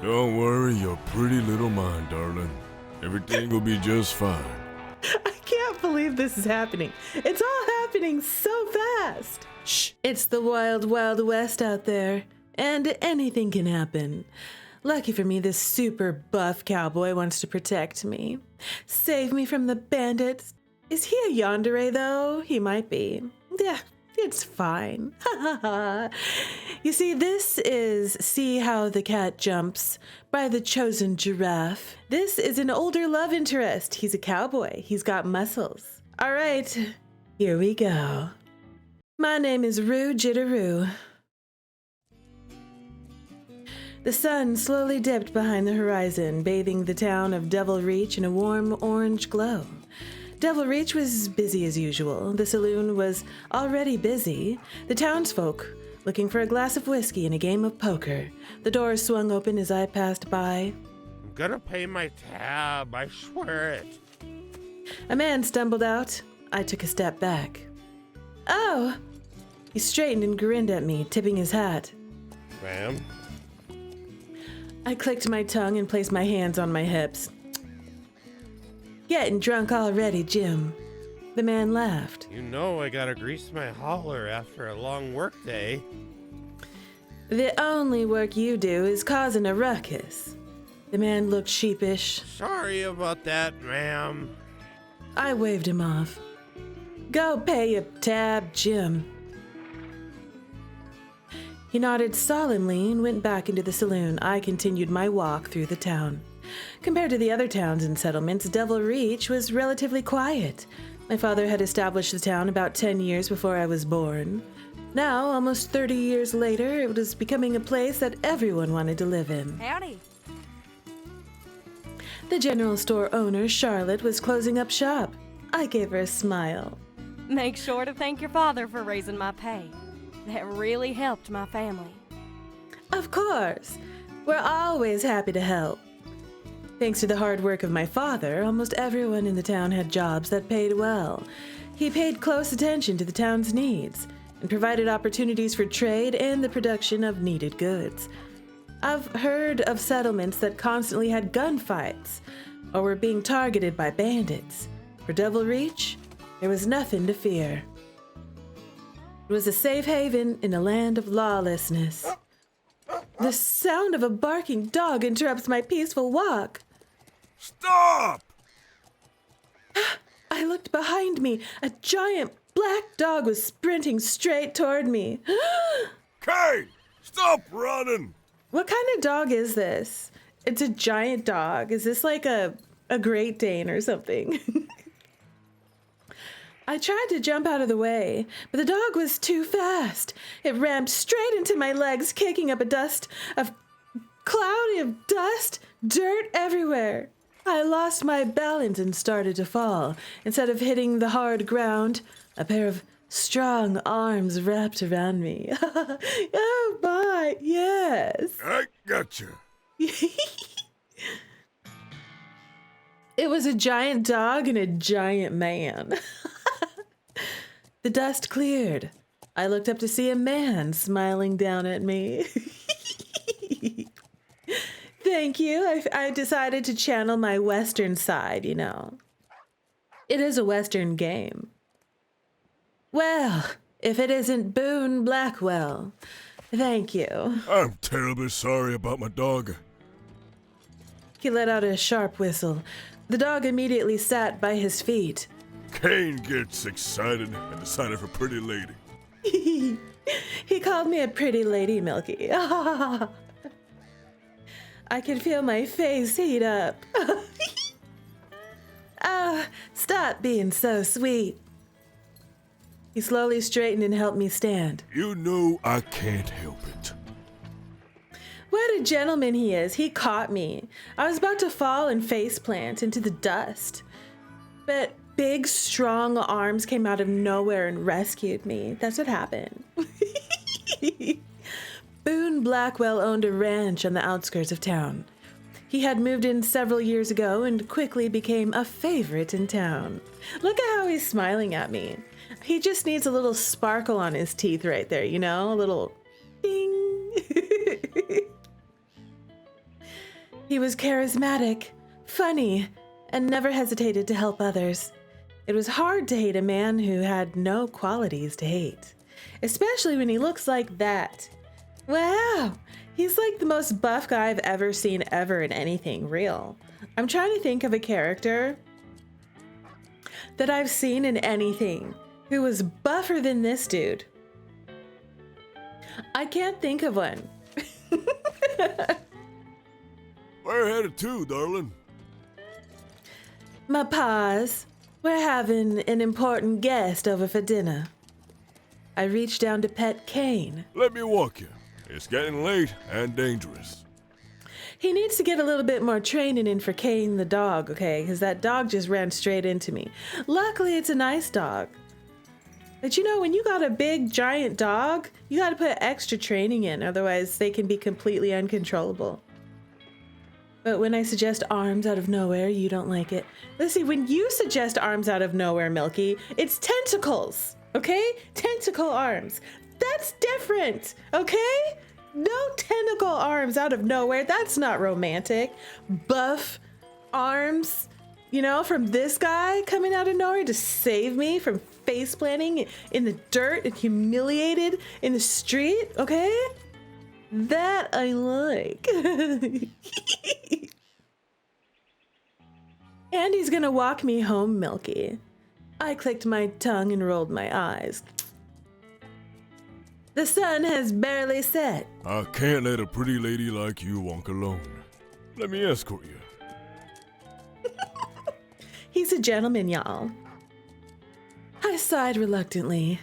Don't worry your pretty little mind, darling. Everything will be just fine. I can't believe this is happening. It's all happening so fast. Shh, it's the wild, wild west out there, and anything can happen. Lucky for me, this super buff cowboy wants to protect me. Save me from the bandits. Is he a yandere, though? He might be. Yeah, it's fine. You see, this is See How the Cat Jumps by the Chosen Giraffe. This is an older love interest. He's a cowboy. He's got muscles. All right, here we go. My name is Jitterrue. The sun slowly dipped behind the horizon, bathing the town of Devil Reach in a warm orange glow. Devil Reach was busy as usual. The saloon was already busy. The townsfolk looking for a glass of whiskey and a game of poker. The doors swung open as I passed by. I'm gonna pay my tab, I swear it. A man stumbled out. I took a step back. Oh! He straightened and grinned at me, tipping his hat. Ma'am? I clicked my tongue and placed my hands on my hips. Getting drunk already, Jim. The man laughed. You know I gotta grease my hauler after a long work day. The only work you do is causing a ruckus. The man looked sheepish. Sorry about that, ma'am. I waved him off. Go pay your tab, Jim. He nodded solemnly and went back into the saloon. I continued my walk through the town. Compared to the other towns and settlements, Devil Reach was relatively quiet. My father had established the town about 10 years before I was born. Now, almost 30 years later, it was becoming a place that everyone wanted to live in. Howdy. The general store owner, Charlotte, was closing up shop. I gave her a smile. Make sure to thank your father for raising my pay. That really helped my family. Of course. We're always happy to help. Thanks to the hard work of my father, almost everyone in the town had jobs that paid well. He paid close attention to the town's needs and provided opportunities for trade and the production of needed goods. I've heard of settlements that constantly had gunfights or were being targeted by bandits. For Devil Reach, there was nothing to fear. It was a safe haven in a land of lawlessness. The sound of a barking dog interrupts my peaceful walk. Stop! I looked behind me. A giant black dog was sprinting straight toward me. Kay! Stop running! What kind of dog is this? It's a giant dog. Is this like a Great Dane or something? I tried to jump out of the way, but the dog was too fast. It rammed straight into my legs, kicking up a cloud of dust, dirt everywhere. I lost my balance and started to fall. Instead of hitting the hard ground, a pair of strong arms wrapped around me. Oh, my, yes. I gotcha. It was a giant dog and a giant man. The dust cleared. I looked up to see a man smiling down at me. Thank you. I decided to channel my Western side, you know. It is a Western game. Well, if it isn't Boone Blackwell, thank you. I'm terribly sorry about my dog. He let out a sharp whistle. The dog immediately sat by his feet. Kane gets excited and decided for pretty lady. He called me a pretty lady, Milky. I could feel my face heat up. Ah, stop being so sweet. He slowly straightened and helped me stand. You know I can't help it. What a gentleman he is. He caught me. I was about to fall and faceplant into the dust. But big, strong arms came out of nowhere and rescued me. That's what happened. Boone Blackwell owned a ranch on the outskirts of town. He had moved in several years ago and quickly became a favorite in town. Look at how he's smiling at me. He just needs a little sparkle on his teeth right there, you know? A little ding. He was charismatic, funny, and never hesitated to help others. It was hard to hate a man who had no qualities to hate, especially when he looks like that. Wow, he's like the most buff guy I've ever seen ever in anything real. I'm trying to think of a character that I've seen in anything who was buffer than this dude. I can't think of one. Where headed to, darling? My paws, we're having an important guest over for dinner. I reached down to pet Kane. Let me walk you. It's getting late and dangerous. He needs to get a little bit more training in for Kane the dog, okay? Because that dog just ran straight into me. Luckily, it's a nice dog. But you know, when you got a big, giant dog, you got to put extra training in. Otherwise, they can be completely uncontrollable. But when I suggest arms out of nowhere, you don't like it. Let's see, when you suggest arms out of nowhere, Milky, it's tentacles, okay? Tentacle arms. That's different, okay? No tentacle arms out of nowhere. That's not romantic. Buff arms, you know, from this guy coming out of nowhere to save me from face planting in the dirt and humiliated in the street, okay? That I like. And he's gonna walk me home, Milky. I clicked my tongue and rolled my eyes. The sun has barely set. I can't let a pretty lady like you walk alone. Let me escort you. He's a gentleman, y'all. I sighed reluctantly.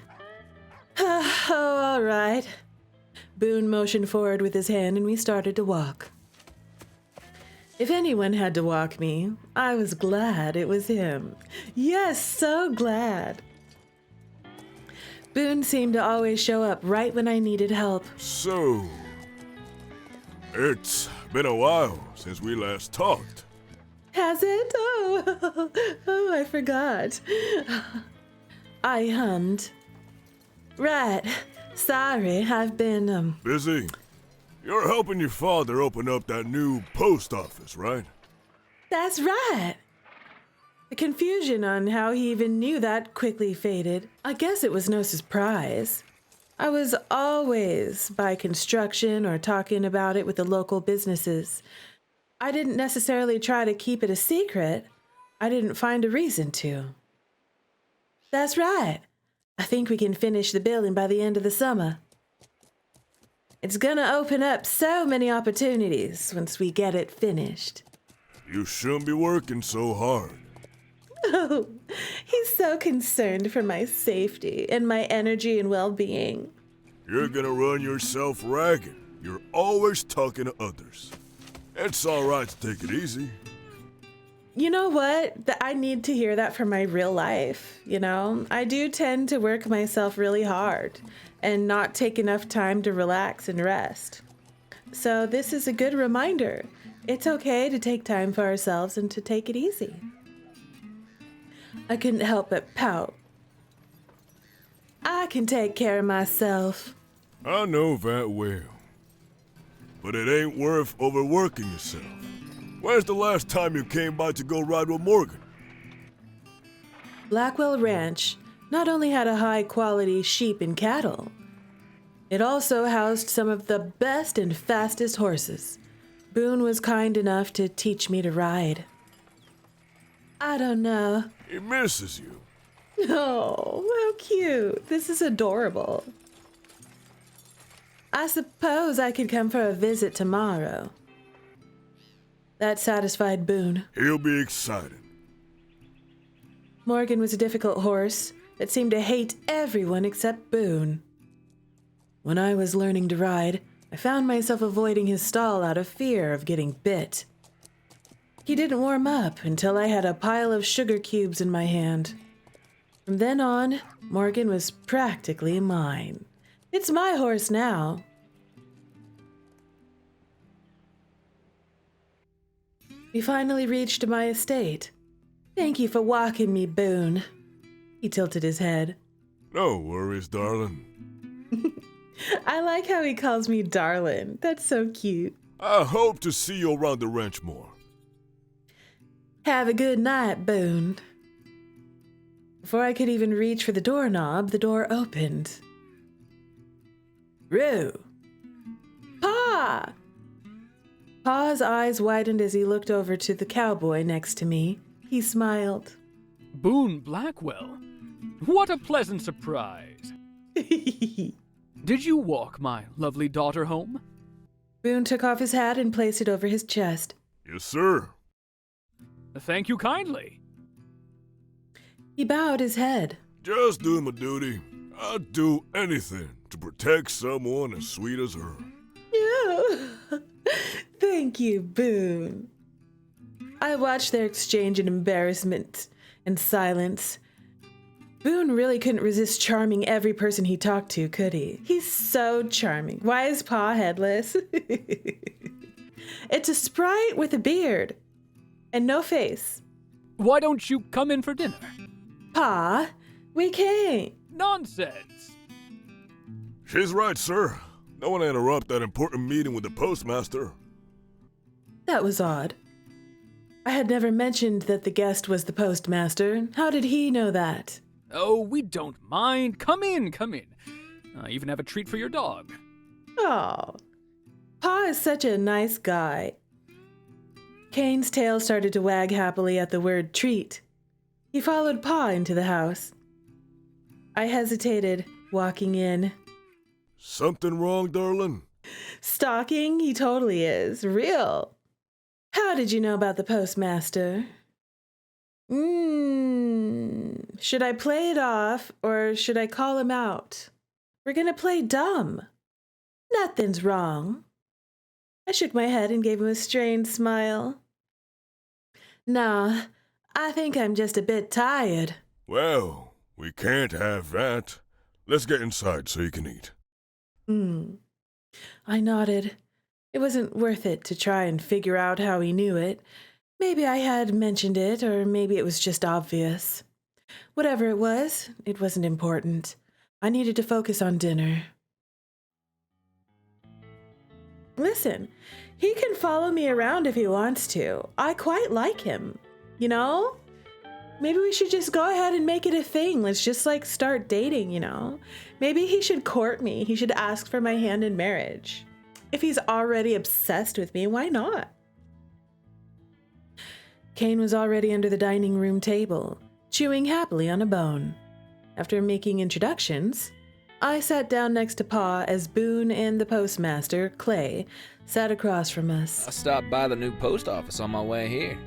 Oh, all right. Boone motioned forward with his hand and we started to walk. If anyone had to walk me, I was glad it was him. Yes, so glad. Boone seemed to always show up right when I needed help. So, it's been a while since we last talked. Has it? Oh, I forgot. I hummed. Right. Sorry, I've been, Busy? You're helping your father open up that new post office, right? That's right. The confusion on how he even knew that quickly faded. I guess it was no surprise. I was always by construction or talking about it with the local businesses. I didn't necessarily try to keep it a secret. I didn't find a reason to. That's right. I think we can finish the building by the end of the summer. It's gonna open up so many opportunities once we get it finished. You shouldn't be working so hard. Oh, he's so concerned for my safety and my energy and well-being. You're gonna run yourself ragged. You're always talking to others. It's all right to take it easy. You know what? I need to hear that for my real life, you know? I do tend to work myself really hard and not take enough time to relax and rest. So this is a good reminder. It's okay to take time for ourselves and to take it easy. I couldn't help but pout. I can take care of myself. I know that well. But it ain't worth overworking yourself. When's the last time you came by to go ride with Morgan? Blackwell Ranch not only had a high-quality sheep and cattle, it also housed some of the best and fastest horses. Boone was kind enough to teach me to ride. I don't know. He misses you. Oh, how cute. This is adorable. I suppose I could come for a visit tomorrow. That satisfied Boone. He'll be excited. Morgan was a difficult horse that seemed to hate everyone except Boone. When I was learning to ride, I found myself avoiding his stall out of fear of getting bit. He didn't warm up until I had a pile of sugar cubes in my hand. From then on, Morgan was practically mine. It's my horse now. We finally reached my estate. Thank you for walking me, Boone. He tilted his head. No worries, darling. I like how he calls me darling. That's so cute. I hope to see you around the ranch more. Have a good night, Boone. Before I could even reach for the doorknob, the door opened. Rue! Pa! Pa's eyes widened as he looked over to the cowboy next to me. He smiled. Boone Blackwell. What a pleasant surprise. Did you walk my lovely daughter home? Boone took off his hat and placed it over his chest. Yes, sir. Thank you kindly. He bowed his head. Just doing my duty. I'd do anything to protect someone as sweet as her. Yeah. Thank you, Boone. I watched their exchange in embarrassment and silence. Boone really couldn't resist charming every person he talked to, could he? He's so charming. Why is Pa headless? It's a sprite with a beard and no face. Why don't you come in for dinner? Pa, we can't. Nonsense. She's right, sir. Don't want to interrupt that important meeting with the postmaster. That was odd. I had never mentioned that the guest was the postmaster. How did he know that? Oh, we don't mind. Come in, come in. I even have a treat for your dog. Oh, Pa is such a nice guy. Kane's tail started to wag happily at the word treat. He followed Pa into the house. I hesitated, walking in. Something wrong, darling? Stalking? He totally is. Real. How did you know about the postmaster? Should I play it off or should I call him out? We're gonna play dumb. Nothing's wrong. I shook my head and gave him a strained smile. Nah, I think I'm just a bit tired. Well, we can't have that. Let's get inside so you can eat. I nodded. It wasn't worth it to try and figure out how he knew it. Maybe I had mentioned it, or maybe it was just obvious. Whatever it wasn't important. I needed to focus on dinner. Listen, he can follow me around if he wants to. I quite like him. You know? Maybe we should just go ahead and make it a thing. Let's just start dating, you know? Maybe he should court me. He should ask for my hand in marriage. If he's already obsessed with me, why not? Kane was already under the dining room table, chewing happily on a bone. After making introductions, I sat down next to Pa as Boone and the postmaster, Clay, sat across from us. I stopped by the new post office on my way here.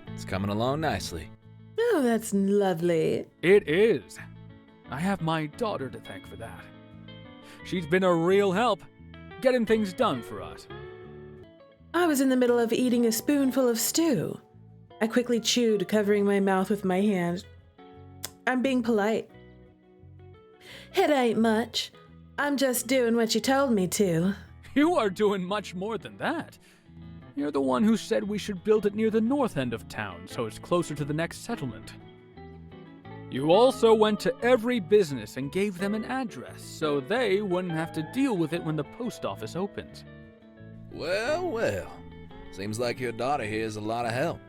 It's coming along nicely. Oh, that's lovely. It is. I have my daughter to thank for that. She's been a real help, getting things done for us. I was in the middle of eating a spoonful of stew. I quickly chewed, covering my mouth with my hand. I'm being polite. It ain't much. I'm just doing what you told me to. You are doing much more than that. You're the one who said we should build it near the north end of town, so it's closer to the next settlement. You also went to every business and gave them an address, so they wouldn't have to deal with it when the post office opens. Well, well. Seems like your daughter here is a lot of help.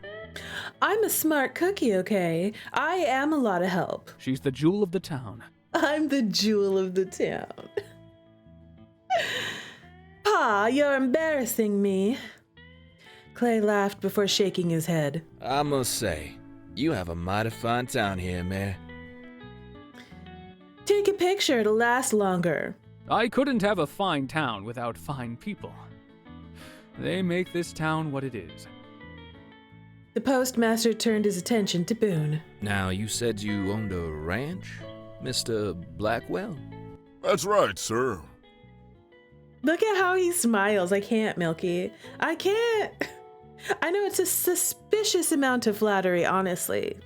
I'm a smart cookie, okay? I am a lot of help. She's the jewel of the town. I'm the jewel of the town. Pa, you're embarrassing me. Clay laughed before shaking his head. I must say, you have a mighty fine town here, Mare. Take a picture, it'll last longer. I couldn't have a fine town without fine people. They make this town what it is. The postmaster turned his attention to Boone. Now, you said you owned a ranch, Mr. Blackwell? That's right, sir. Look at how he smiles. I can't, Milky. I can't. I know it's a suspicious amount of flattery, honestly.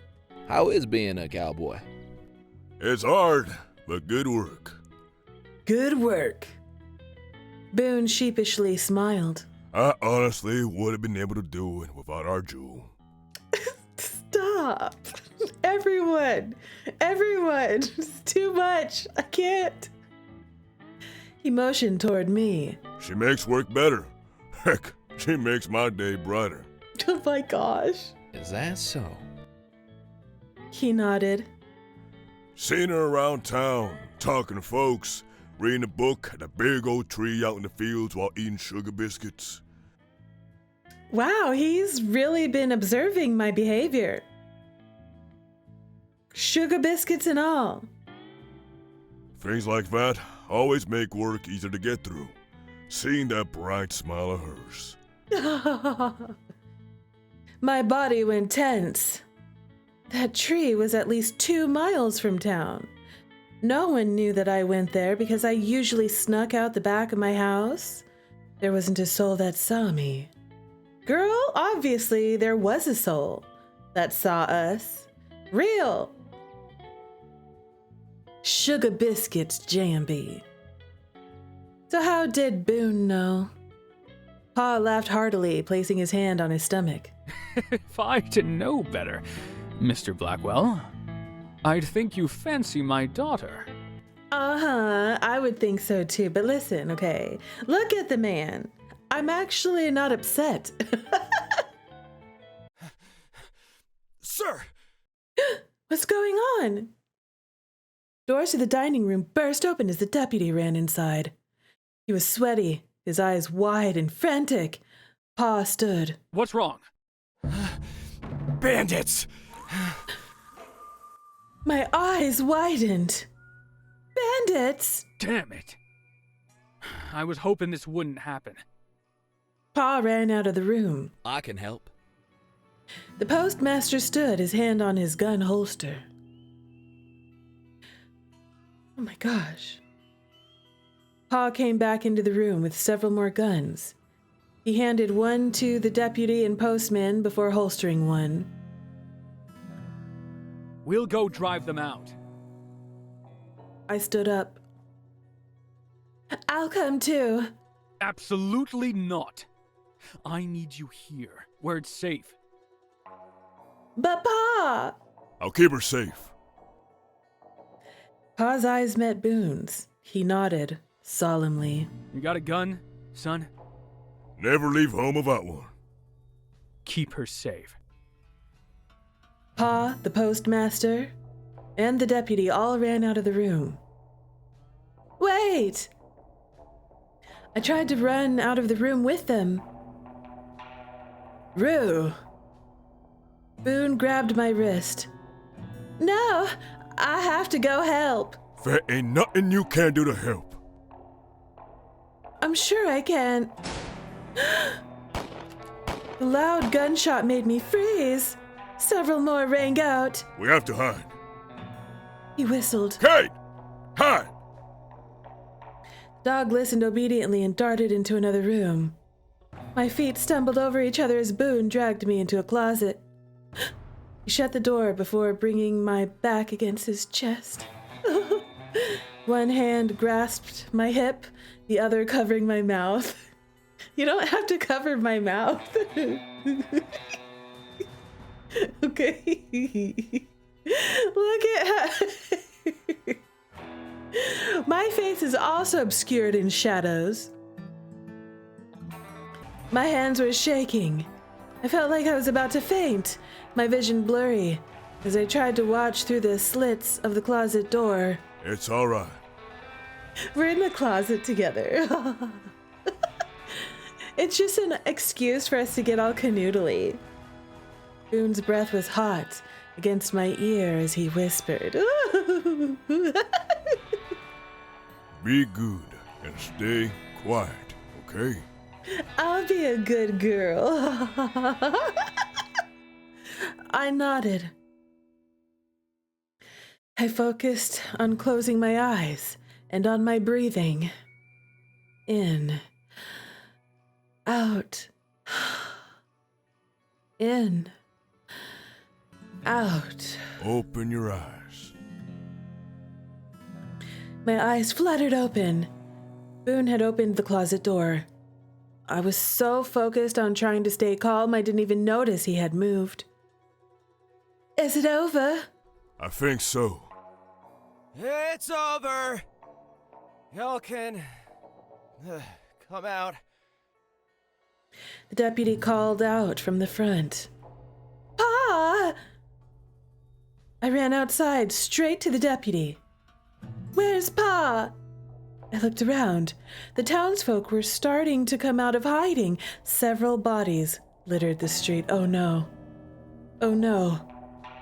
How is being a cowboy? It's hard, but good work. Good work. Boone sheepishly smiled. I honestly would have been able to do it without our jewel. Stop. Everyone. It's too much. I can't. He motioned toward me. She makes work better. Heck, She makes my day brighter. Oh my gosh. Is that so? He nodded. Seen her around town, talking to folks, reading a book at a big old tree out in the fields while eating sugar biscuits. Wow, he's really been observing my behavior. Sugar biscuits and all. Things like that always make work easier to get through. Seeing that bright smile of hers. My body went tense. That tree was at least 2 miles from town. No one knew that I went there because I usually snuck out the back of my house. There wasn't a soul that saw me. Girl, obviously there was a soul that saw us. Real. Sugar biscuits, Jambi. So how did Boone know? Pa laughed heartily, placing his hand on his stomach. If I didn't know better, Mr. Blackwell, I'd think you fancy my daughter. Uh-huh, I would think so too, but listen, okay? Look at the man. I'm actually not upset. Sir! What's going on? Doors to the dining room burst open as the deputy ran inside. He was sweaty, his eyes wide and frantic. Pa stood. What's wrong? Bandits! My eyes widened. Bandits! Damn it. I was hoping this wouldn't happen. Pa ran out of the room. I can help. The postmaster stood, his hand on his gun holster. Oh my gosh. Pa came back into the room with several more guns. He handed one to the deputy and postman before holstering one. We'll go drive them out. I stood up. I'll come too. Absolutely not. I need you here, where it's safe. But Pa! I'll keep her safe. Pa's eyes met Boone's. He nodded solemnly. You got a gun, son? Never leave home without one. Keep her safe. Pa, the postmaster, and the deputy all ran out of the room. Wait! I tried to run out of the room with them. Rue! Boone grabbed my wrist. No, I have to go help. There ain't nothing you can do to help. I'm sure I can. The loud gunshot made me freeze. Several more rang out. We have to hide. He whistled. Kate! Hide! Dog listened obediently and darted into another room. My feet stumbled over each other as Boone dragged me into a closet. He shut the door before bringing my back against his chest. One hand grasped my hip, the other covering my mouth. You don't have to cover my mouth. Okay. Look at how... My face is also obscured in shadows. My hands were shaking. I felt like I was about to faint, my vision blurry, as I tried to watch through the slits of the closet door. It's all right. We're in the closet together. It's just an excuse for us to get all canoodly. Boone's breath was hot against my ear as he whispered. Be good and stay quiet, okay? I'll be a good girl. I nodded. I focused on closing my eyes and on my breathing. In. Out. In. Out. Open your eyes. My eyes fluttered open. Boone had opened the closet door. I was so focused on trying to stay calm, I didn't even notice he had moved. Is it over? I think so. It's over. Y'all can come out. The deputy called out from the front. Pa! I ran outside, straight to the deputy. Where's Pa? I looked around. The townsfolk were starting to come out of hiding. Several bodies littered the street. Oh no. Oh no.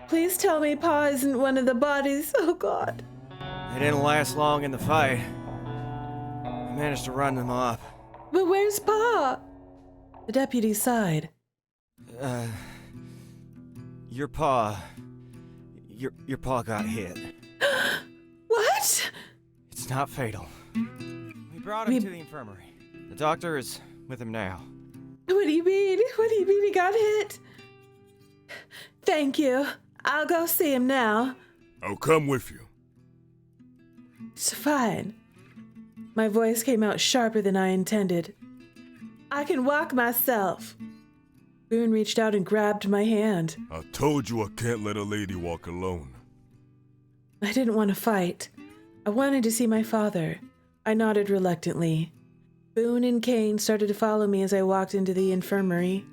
Please tell me Pa isn't one of the bodies. Oh God. They didn't last long in the fight. I managed to run them off. But where's Pa? The deputy sighed. Your paw got hit. What? It's not fatal. We brought him to the infirmary. The doctor is with him now. What do you mean? What do you mean he got hit? Thank you. I'll go see him now. I'll come with you. It's fine. My voice came out sharper than I intended. I can walk myself. Boone reached out and grabbed my hand. I told you I can't let a lady walk alone. I didn't want to fight. I wanted to see my father. I nodded reluctantly. Boone and Kane started to follow me as I walked into the infirmary.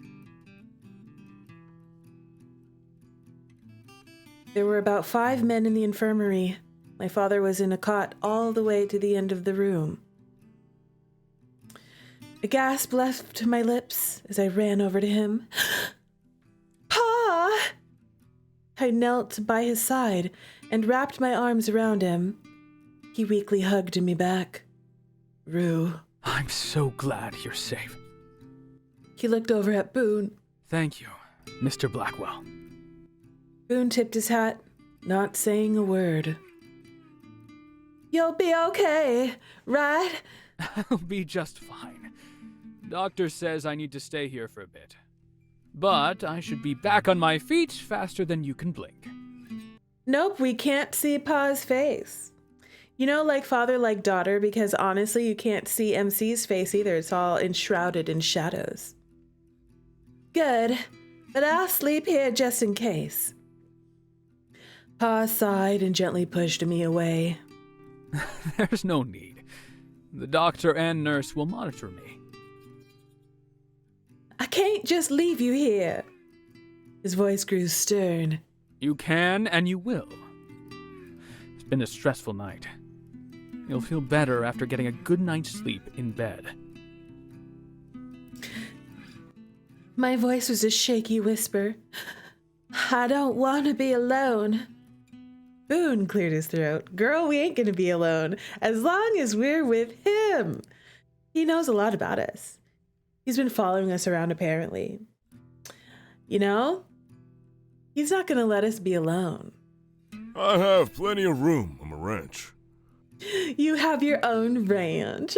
There were about 5 men in the infirmary. My father was in a cot all the way to the end of the room. A gasp left my lips as I ran over to him. Pa! I knelt by his side and wrapped my arms around him. He weakly hugged me back. Rue. I'm so glad you're safe. He looked over at Boone. Thank you, Mr. Blackwell. Boone tipped his hat, not saying a word. You'll be okay, right? I'll be just fine. Doctor says I need to stay here for a bit. But I should be back on my feet faster than you can blink. Nope, we can't see Pa's face. You know, like father, like daughter, because honestly, you can't see MC's face either. It's all enshrouded in shadows. Good, but I'll sleep here just in case. Pa sighed and gently pushed me away. There's no need. The doctor and nurse will monitor me. I can't just leave you here. His voice grew stern. You can and you will. It's been a stressful night. You'll feel better after getting a good night's sleep in bed. My voice was a shaky whisper. I don't want to be alone. Boone cleared his throat. Girl, we ain't gonna be alone as long as we're with him. He knows a lot about us. He's been following us around apparently. You know, he's not gonna let us be alone. I have plenty of room on my ranch. You have your own ranch.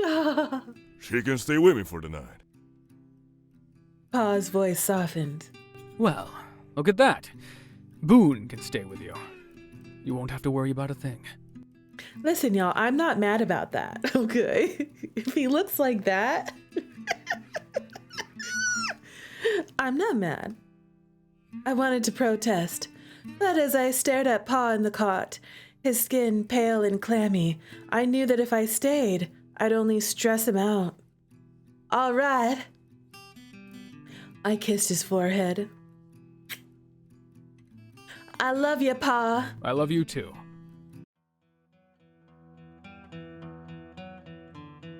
She can stay with me for the night. Pa's voice softened. Well, look at that. Boone can stay with you. You won't have to worry about a thing. Listen, y'all, I'm not mad about that, okay? If he looks like that, I'm not mad. I wanted to protest, but as I stared at Pa in the cot, his skin pale and clammy, I knew that if I stayed, I'd only stress him out. All right. I kissed his forehead. I love you, Pa. I love you too.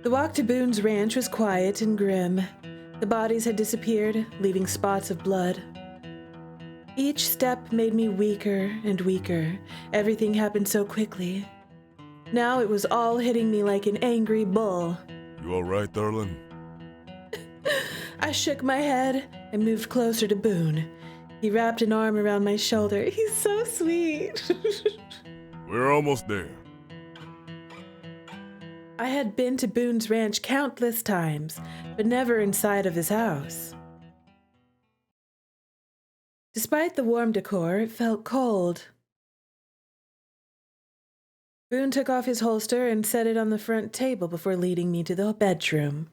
The walk to Boone's ranch was quiet and grim. The bodies had disappeared, leaving spots of blood. Each step made me weaker and weaker. Everything happened so quickly. Now it was all hitting me like an angry bull. You all right, darling? I shook my head and moved closer to Boone. He wrapped an arm around my shoulder. He's so sweet. We're almost there. I had been to Boone's ranch countless times, but never inside of his house. Despite the warm decor, it felt cold. Boone took off his holster and set it on the front table before leading me to the bedroom.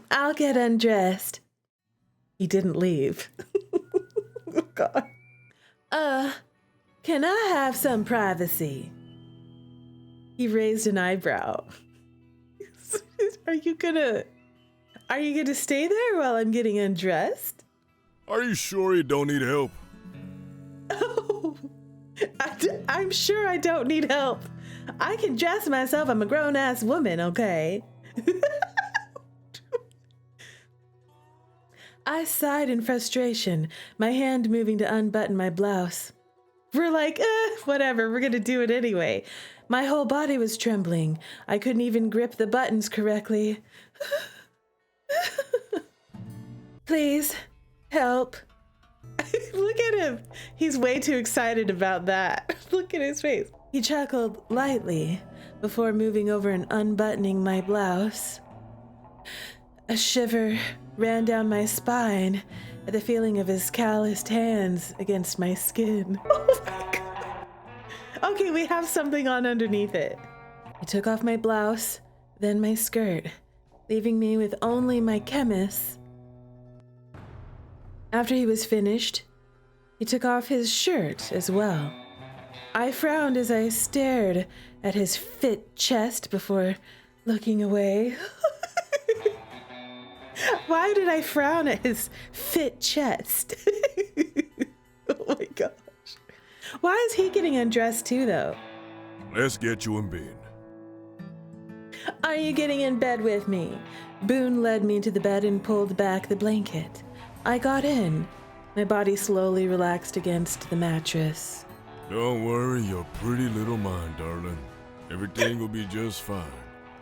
I'll get undressed. He didn't leave. Oh, God. Can I have some privacy? He raised an eyebrow. Are you going to stay there while I'm getting undressed? Are you sure you don't need help? Oh, I'm sure I don't need help. I can dress myself. I'm a grown-ass woman, okay? I sighed in frustration, my hand moving to unbutton my blouse. We're like, whatever, we're gonna do it anyway. My whole body was trembling. I couldn't even grip the buttons correctly. Please, help. Look at him. He's way too excited about that. Look at his face. He chuckled lightly before moving over and unbuttoning my blouse. A shiver ran down my spine at the feeling of his calloused hands against my skin. Oh my God. Okay, we have something on underneath it. He took off my blouse, then my skirt, leaving me with only my chemise. After he was finished, he took off his shirt as well. I frowned as I stared at his fit chest before looking away. Why did I frown at his fit chest? Oh my gosh. Why is he getting undressed too, though? Let's get you in bed. Are you getting in bed with me? Boone led me to the bed and pulled back the blanket. I got in. My body slowly relaxed against the mattress. Don't worry your pretty little mind, darling. Everything will be just fine.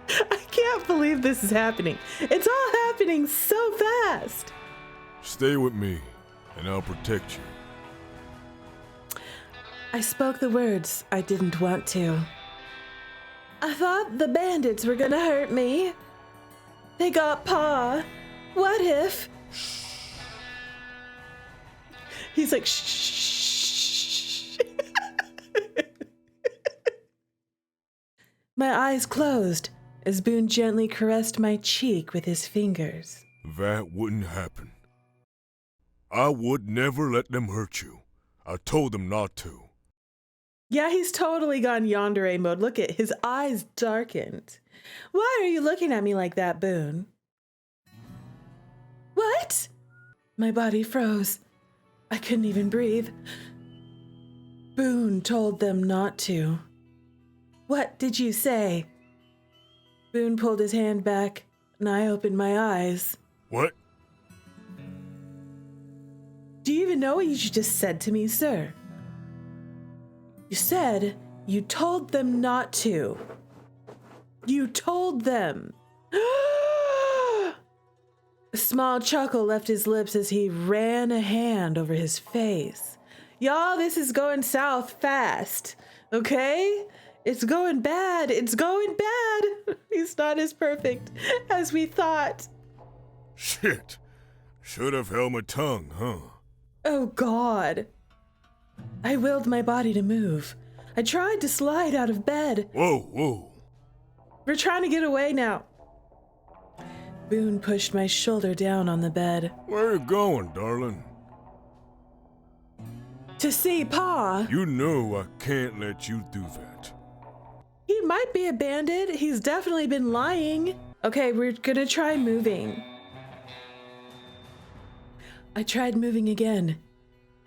I can't believe this is happening. It's all happening so fast. Stay with me, and I'll protect you. I spoke the words I didn't want to. I thought the bandits were gonna hurt me. They got Pa. What if? He's like, shh. My eyes closed as Boone gently caressed my cheek with his fingers. That wouldn't happen. I would never let them hurt you. I told them not to. Yeah, he's totally gone yandere mode. Look at his eyes darkened. Why are you looking at me like that, Boone? What? My body froze. I couldn't even breathe. Boone told them not to. What did you say? Boone pulled his hand back, and I opened my eyes. What? Do you even know what you just said to me, sir? You said you told them not to. You told them. A small chuckle left his lips as he ran a hand over his face. Y'all, this is going south fast, okay? It's going bad. It's going bad. He's not as perfect as we thought. Shit. Should have held my tongue, huh? Oh, God. I willed my body to move. I tried to slide out of bed. Whoa. We're trying to get away now. Boone pushed my shoulder down on the bed. Where you going, darling? To see Pa. You know I can't let you do that. He might be a bandit. He's definitely been lying. Okay, we're gonna try moving. I tried moving again.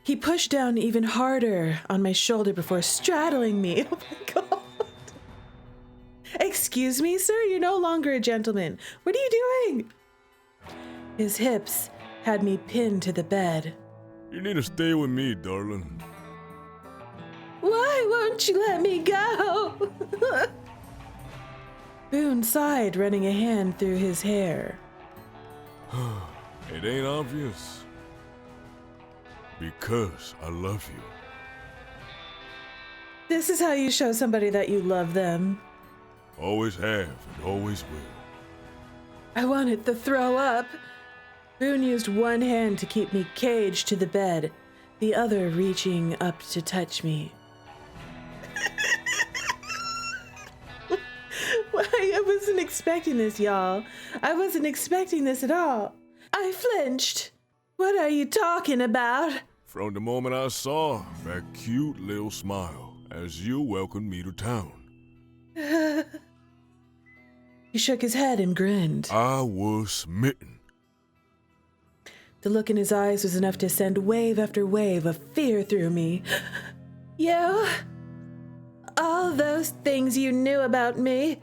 He pushed down even harder on my shoulder before straddling me. Oh my God. Excuse me, sir, you're no longer a gentleman. What are you doing? His hips had me pinned to the bed. You need to stay with me, darling. Why won't you let me go? Boone sighed, running a hand through his hair. It ain't obvious. Because I love you. This is how you show somebody that you love them. Always have and always will. I wanted to throw up. Boone used one hand to keep me caged to the bed, the other reaching up to touch me. I wasn't expecting this, y'all. I wasn't expecting this at all. I flinched. What are you talking about? From the moment I saw that cute little smile as you welcomed me to town. He shook his head and grinned. I was smitten. The look in his eyes was enough to send wave after wave of fear through me. You? All those things you knew about me?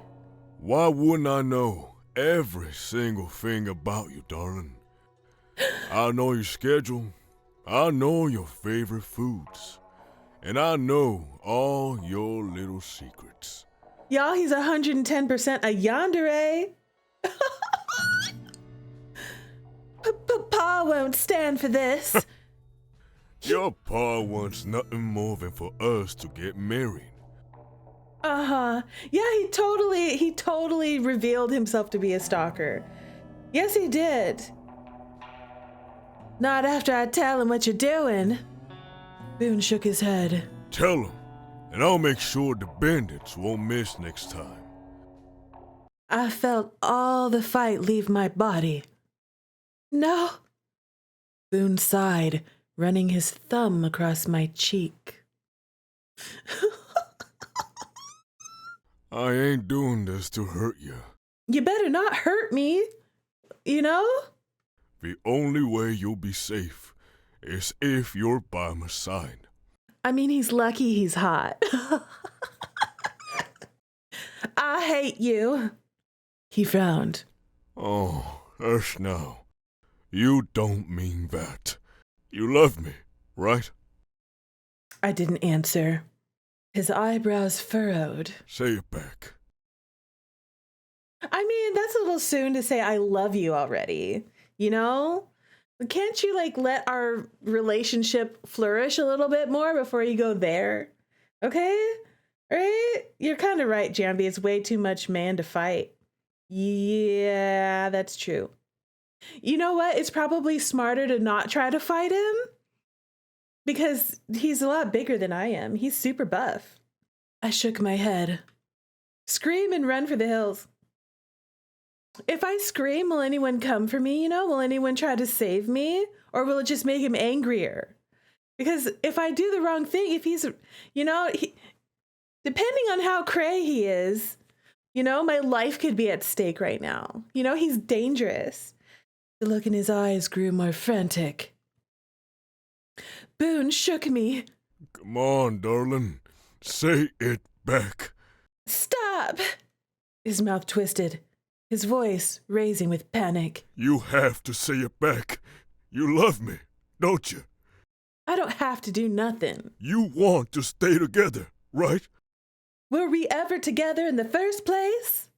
Why wouldn't I know every single thing about you, darling? I know your schedule. I know your favorite foods. And I know all your little secrets. Y'all, he's 110% a yandere. Pa won't stand for this. Your pa wants nothing more than for us to get married. Uh-huh. Yeah, he totally revealed himself to be a stalker. Yes, he did. Not after I tell him what you're doing. Boone shook his head. Tell him, and I'll make sure the bandits won't miss next time. I felt all the fight leave my body. No. Boone sighed, running his thumb across my cheek. I ain't doing this to hurt you. You better not hurt me, you know? The only way you'll be safe is if you're by my side. I mean, he's lucky he's hot. I hate you. He frowned. Oh, hush now. You don't mean that. You love me, right? I didn't answer. His eyebrows furrowed. Say it back. I mean, that's a little soon to say I love you already, you know? Can't you, let our relationship flourish a little bit more before you go there? Okay? Right? You're kind of right, Jambi. It's way too much man to fight. Yeah, that's true. You know what? It's probably smarter to not try to fight him because he's a lot bigger than I am. He's super buff. I shook my head. Scream and run for the hills. If I scream, will anyone come for me? Will anyone try to save me? Or will it just make him angrier? Because if I do the wrong thing, if he's, depending on how cray he is, my life could be at stake right now. He's dangerous. The look in his eyes grew more frantic. Boone shook me. Come on, darling. Say it back. Stop! His mouth twisted, his voice raising with panic. You have to say it back. You love me, don't you? I don't have to do nothing. You want to stay together, right? Were we ever together in the first place?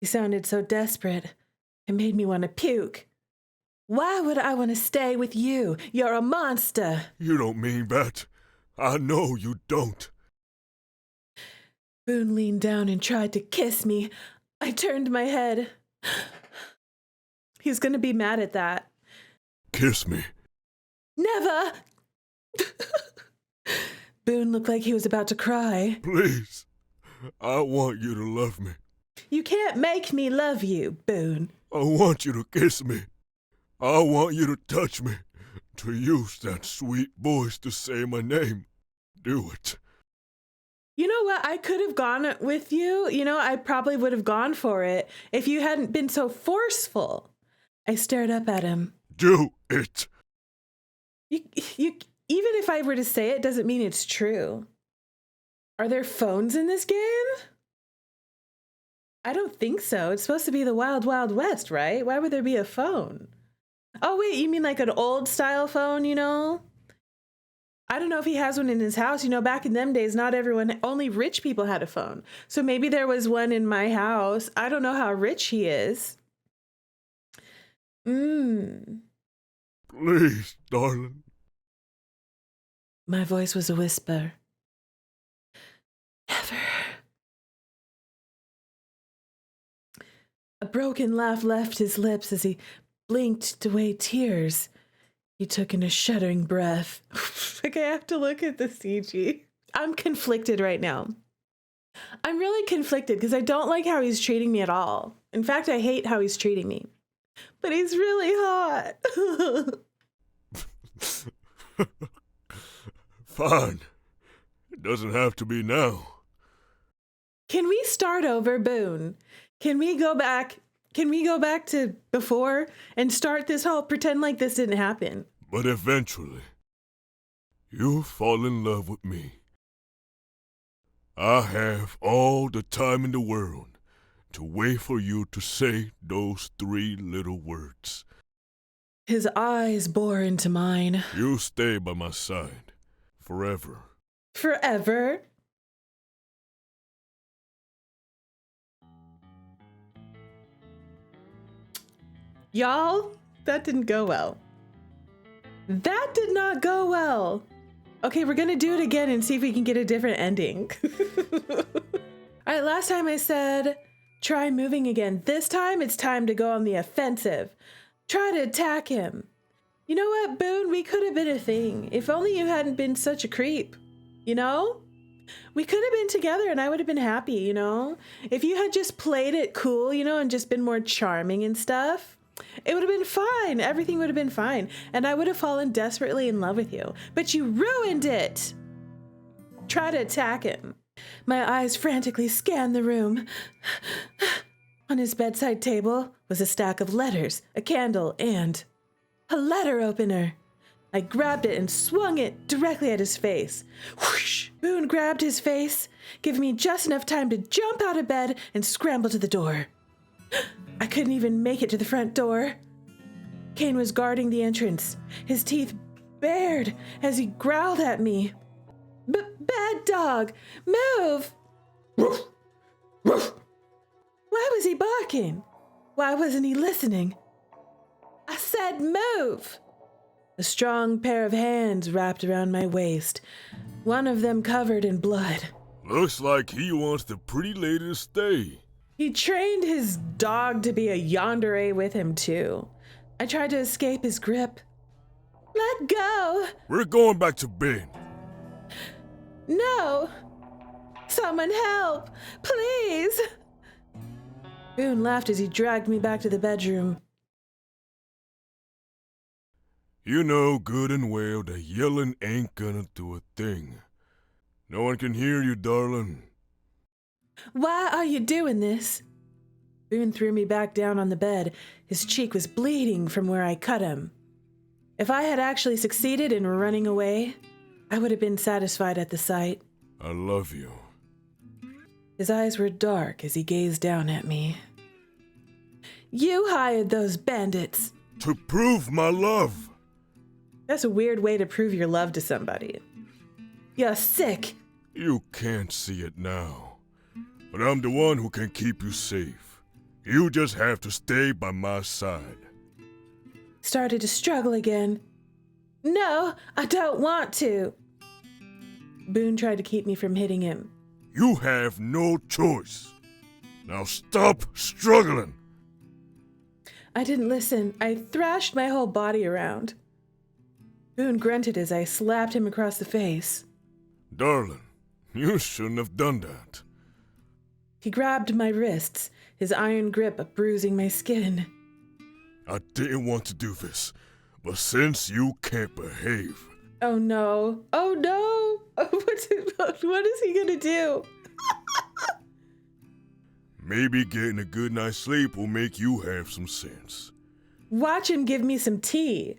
He sounded so desperate. It made me want to puke. Why would I want to stay with you? You're a monster. You don't mean that. I know you don't. Boone leaned down and tried to kiss me. I turned my head. He's going to be mad at that. Kiss me. Never! Boone looked like he was about to cry. Please. I want you to love me. You can't make me love you, Boone. I want you to kiss me. I want you to touch me. To use that sweet voice to say my name. Do it. You know what? I could have gone with you. I probably would have gone for it if you hadn't been so forceful. I stared up at him. Do it. You, even if I were to say it, doesn't mean it's true. Are there phones in this game? I don't think so. It's supposed to be the Wild Wild West, right? Why would there be a phone? Oh, wait, you mean like an old style phone, I don't know if he has one in his house. Back in them days, not everyone, only rich people had a phone. So maybe there was one in my house. I don't know how rich he is. Please, darling. My voice was a whisper. Never. A broken laugh left his lips as he blinked away tears. He took in a shuddering breath. I have to look at the CG. I'm conflicted right now. I'm really conflicted because I don't like how he's treating me at all. In fact, I hate how he's treating me. But he's really hot. Fine. It doesn't have to be now. Can we start over, Boone? Can we go back Can we go back to before and start this whole pretend like this didn't happen? But eventually, you'll fall in love with me. I have all the time in the world to wait for you to say those 3 little words. His eyes bore into mine. You'll stay by my side forever. Forever? Y'all, that didn't go well. That did not go well. Okay, we're gonna do it again and see if we can get a different ending. All right, last time I said, try moving again. This time it's time to go on the offensive. Try to attack him. You know what, Boone? We could have been a thing. If only you hadn't been such a creep, you know? We could have been together and I would have been happy, you know? If you had just played it cool, you know, and just been more charming and stuff, it would have been fine. Everything would have been fine. And I would have fallen desperately in love with you. But you ruined it. Try to attack him. My eyes frantically scanned the room. On his bedside table was a stack of letters, a candle, and a letter opener. I grabbed it and swung it directly at his face. Whoosh! Boone grabbed his face, giving me just enough time to jump out of bed and scramble to the door. I couldn't even make it to the front door. Kane was guarding the entrance, his teeth bared as he growled at me. Bad dog, move! Woof! Woof! Why was he barking? Why wasn't he listening? I said move! A strong pair of hands wrapped around my waist, one of them covered in blood. Looks like he wants the pretty lady to stay. He trained his dog to be a yandere with him, too. I tried to escape his grip. Let go! We're going back to bed. No! Someone help! Please! Boone laughed as he dragged me back to the bedroom. You know good and well that yelling ain't gonna do a thing. No one can hear you, darling. Why are you doing this? Boone threw me back down on the bed. His cheek was bleeding from where I cut him. If I had actually succeeded in running away, I would have been satisfied at the sight. I love you. His eyes were dark as he gazed down at me. You hired those bandits. To prove my love. That's a weird way to prove your love to somebody. You're sick. You can't see it now, but I'm the one who can keep you safe. You just have to stay by my side. Started to struggle again. No, I don't want to. Boone tried to keep me from hitting him. You have no choice. Now stop struggling. I didn't listen. I thrashed my whole body around. Boone grunted as I slapped him across the face. Darling, you shouldn't have done that. He grabbed my wrists, his iron grip bruising my skin. I didn't want to do this, but since you can't behave... Oh no. Oh no! What is he gonna do? Maybe getting a good night's sleep will make you have some sense. Watch him give me some tea.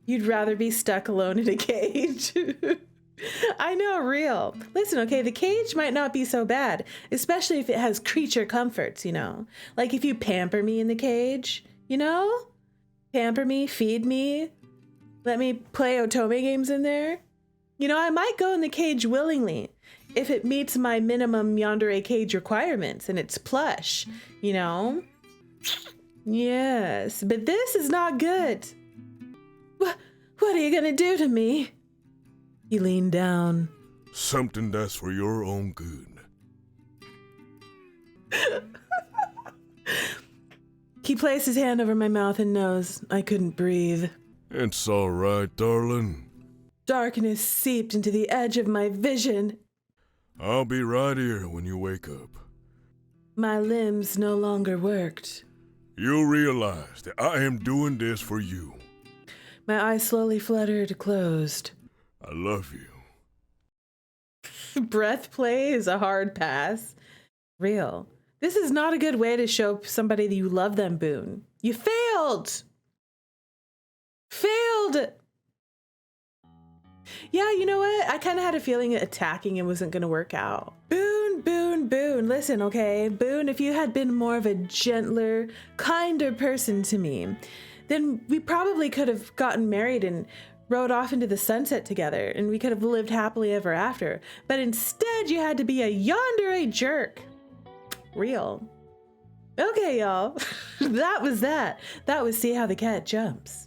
You'd rather be stuck alone in a cage. I know, real. Listen, okay, the cage might not be so bad, especially if it has creature comforts, you know? Like if you pamper me in the cage, you know? Pamper me, feed me, let me play otome games in there. You know, I might go in the cage willingly if it meets my minimum yandere cage requirements and it's plush, you know? Yes, but this is not good. What are you gonna do to me? He leaned down. Something that's for your own good. He placed his hand over my mouth and nose. I couldn't breathe. It's all right, darling. Darkness seeped into the edge of my vision. I'll be right here when you wake up. My limbs no longer worked. You'll realize that I am doing this for you. My eyes slowly fluttered closed. I love you. Breath play is a hard pass. Real. This is not a good way to show somebody that you love them, Boone. You failed! Failed! Yeah, you know what? I kind of had a feeling that attacking it wasn't going to work out. Boone, Boone, Boone. Listen, okay? Boone, if you had been more of a gentler, kinder person to me, then we probably could have gotten married and rode off into the sunset together, and we could have lived happily ever after. But instead, you had to be a yandere jerk. Real. Okay, y'all. That was that. That was See How the Cat Jumps.